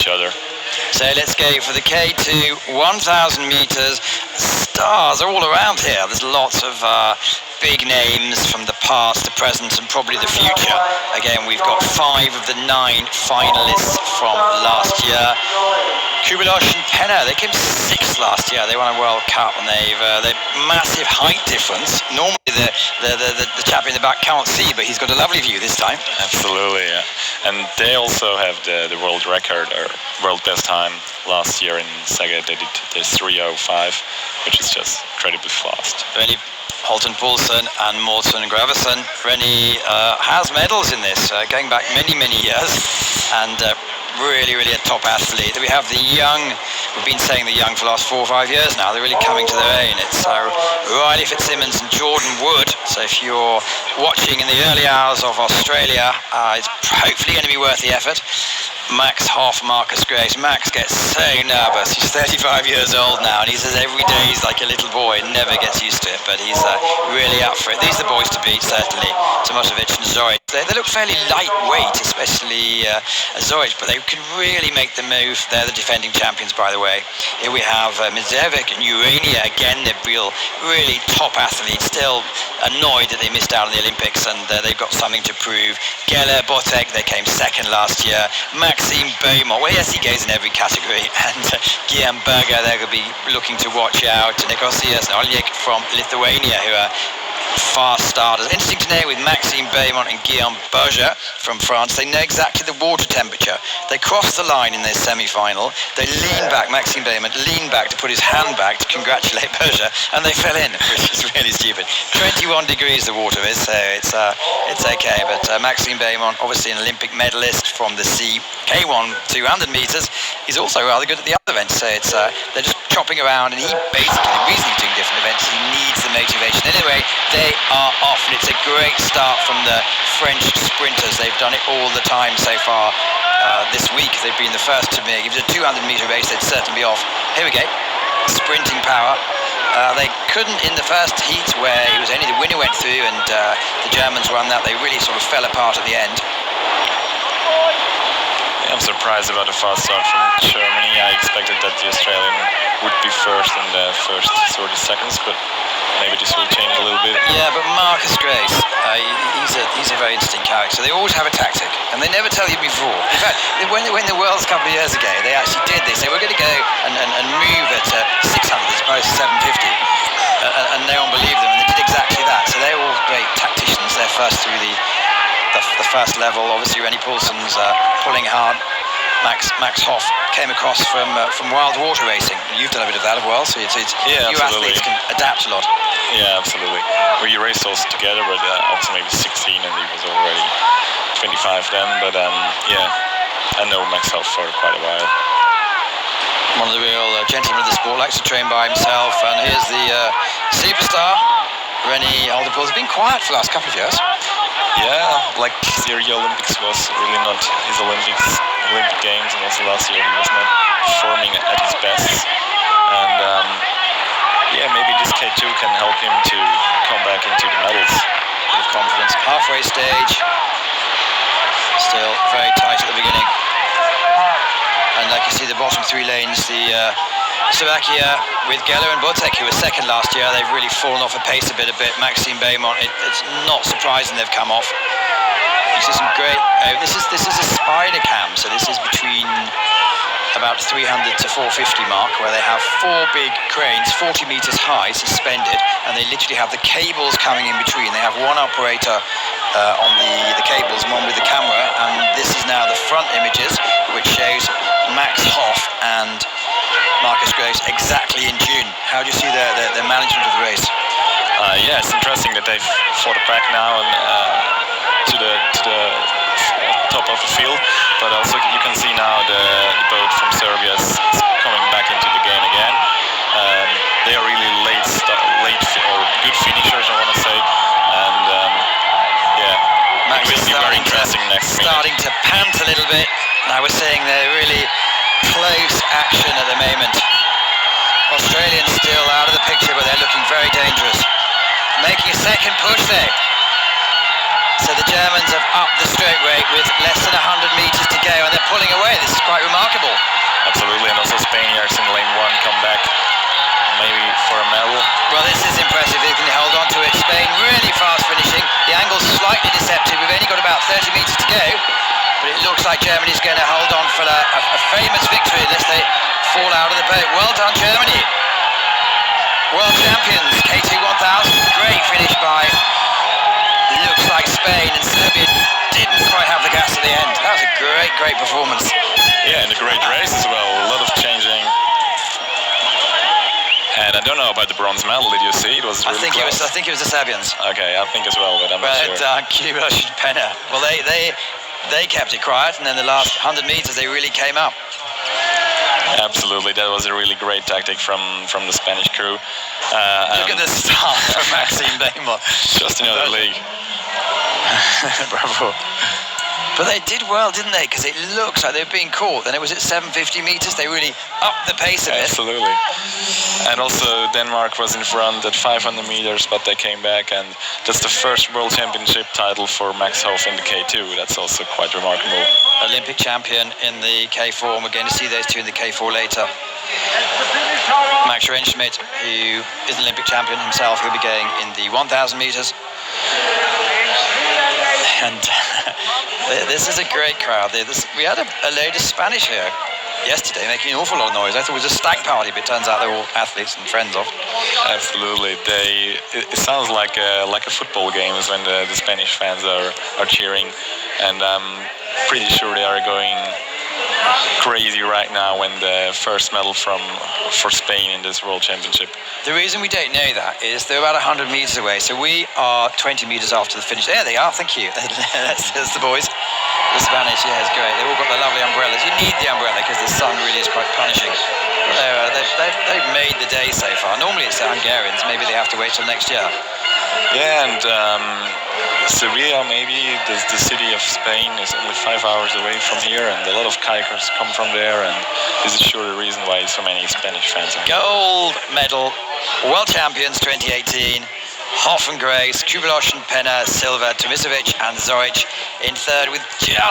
each other. So let's go for the K2 1,000 meters. Stars all around here. There's lots of big names from the past, the present, and probably the future. Again, we've got 5 of the 9 finalists from last year. Kubelosh and Penna, they came 6th last year. They won a World Cup, and they've massive height difference. Normally the chap in the back can't see, but he's got a lovely view this time. Absolutely, yeah. And they also have the world record, or world best time last year in Saga. They did the 3:05, which is just incredibly fast. Rennie Holton Poulsen and Morten Graversen. Rennie has medals in this, going back many years, and really a top athlete. We have the young, we've been saying the young for the last 4 or 5 years now, they're really coming to their own. It's Riley Fitzsimmons and Jordan Wood. So if you're watching in the early hours of Australia, it's hopefully going to be worth the effort. Max Hoff, Marcus Grace. Max gets so nervous. He's 35 years old now, and he says every day he's like a little boy, never gets used to it, but he's really up for it. These are the boys to beat, certainly. Tomasevic and Zoric. They look fairly lightweight, especially Zoric, but they can really make the move. They're the defending champions, by the way. Here we have Mizevic and Urania. Again, they're really top athletes, still annoyed that they missed out on the Olympics, and they've got something to prove. Geller, Botek, they came 2nd last year. Maxime Beaumont, well, yes, he goes in every category, and Guillaume Berger, they're going to be looking to watch out. Nikosias and Oleg from Lithuania, who are fast starters. Interesting to know with Maxime Beaumont and Guillaume Berger from France, they know exactly the water temperature. They cross the line in their semi-final, they lean back, Maxime Beaumont leaned back to put his hand back to congratulate Berger, and they fell in, which is really stupid. 21 degrees the water is, so it's okay, but Maxime Beaumont, obviously an Olympic medalist from the sea, K1 200 meters, he's also rather good at the other events, so it's they're just chopping around, and he basically, the reason he's doing different events, he needs the motivation. Anyway, they are off, and it's a great start from the French sprinters. They've done it all the time so far this week. They've been the first to make. If it was a 200-meter race, they'd certainly be off. Here we go, sprinting power. They couldn't in the first heat, where it was only the winner went through, and the Germans won that. They really sort of fell apart at the end. I'm surprised about the fast start from Germany. I expected that the Australian would be first in the first 30 seconds, but maybe this will change a little bit. Yeah, but Marcus Grace, he's a very interesting character. They always have a tactic, and they never tell you before. In fact, when they won the Worlds a couple of years ago, they actually did this. They were going to go and move at 600 as opposed to 750, and no one believed them, and they did exactly that. So they're all great tacticians. They're first through the first level. Obviously, Rennie Poulsen's pulling hard. Max Hoff came across from wild water racing. You've done a bit of that as well, so it's yeah, you absolutely. athletes can adapt a lot. Yeah, absolutely. We raced those together, but I was maybe 16 and he was already 25 then. But yeah, I know Max Hoff for quite a while. One of the real gentlemen of the sport, likes to train by himself. And here's the superstar, Rennie Holton Poulsen. He's been quiet for the last couple of years. Yeah, like the Rio Olympics was really not his Olympic Games, and also last year he was not performing at his best. And yeah, maybe this K2 can help him to come back into the medals with confidence. Halfway stage, still very tight at the beginning. And like you see, the bottom 3 lanes, the Slovakia with Geller and Botek, who were 2nd last year, they've really fallen off the pace a bit. Maxime Beaumont, it's not surprising they've come off. You see some great. This is a spider cam, so this is between about 300 to 450 mark, where they have 4 big cranes, 40 meters high, suspended, and they literally have the cables coming in between. They have one operator on the cables and one with the camera, and this is now the front images, which shows Max Hoff and Marcus Grace exactly in June. How do you see the management of the race? Yeah, it's interesting that they've fought it back now and to the top of the field, but also you can see now the boat from Serbia is coming back into the game again. They are really late or good finishers, I want to say, and yeah, Max it will be very interesting next minute. Starting to pant a little bit. Now we're seeing they're really close action at the moment. Australians still out of the picture, but they're looking very dangerous. Making a second push there. So the Germans have upped the stroke rate with less than 100 metres to go, and they're pulling away. This is quite remarkable. Absolutely, and also Spaniards in lane 1 come back maybe for a medal. Well, this is impressive. They can hold on to it. Spain really fast finishing. The angle's slightly deceptive. We've only got about 30 metres to go, but it looks like Germany's going to hold on for a famous victory unless they fall out of the boat. Well done, Germany. World champions, K2 1000. Great finish by, looks like Spain, and Serbia didn't quite have the gas at the end. That was a great performance. Yeah, and a great race as well. A lot of changing. And I don't know about the bronze medal. Did you see? It was really close. I think it was the Serbians. Okay, I think as well, but I'm not sure. Canoe and Penna. Well, they kept it quiet, and then the last 100 metres they really came up. Absolutely, that was a really great tactic from the Spanish crew. Look at the start from Maxime Neymar. Just another league. Bravo. But they did well, didn't they? Because it looks like they were being caught. Then it was at 750 metres. They really upped the pace of it. Absolutely. And also Denmark was in front at 500 meters, but they came back, and that's the first World Championship title for Max Hof in the K2. That's also quite remarkable. Olympic champion in the K4, and we're going to see those two in the K4 later. Max Rentschmidt, who is an Olympic champion himself, he'll be going in the 1,000 meters. And this is a great crowd. We had a load of Spanish here yesterday, making an awful lot of noise. I thought it was a stag party, but it turns out they're all athletes and friends of. Absolutely. It sounds like a football game when the Spanish fans are cheering, and I'm pretty sure they are going crazy right now when the first medal for Spain in this World Championship. The reason we don't know that is they're about 100 metres away, so we are 20 metres after the finish. There they are, thank you. There's the boys. The Spanish, yeah, it's great. They've all got the lovely umbrellas. You need the umbrella because the sun really is quite punishing. They've made the day so far. Normally it's the Hungarians. Maybe they have to wait till next year. Yeah, and Sevilla, maybe the city of Spain, is only 5 hours away from here, and a lot of kayakers come from there, and this is sure the reason why so many Spanish fans are here. Gold medal, World Champions 2018. Hoff and Grace, Kubelosh and Penna, Silva, Tomicevic and Zoric in third with just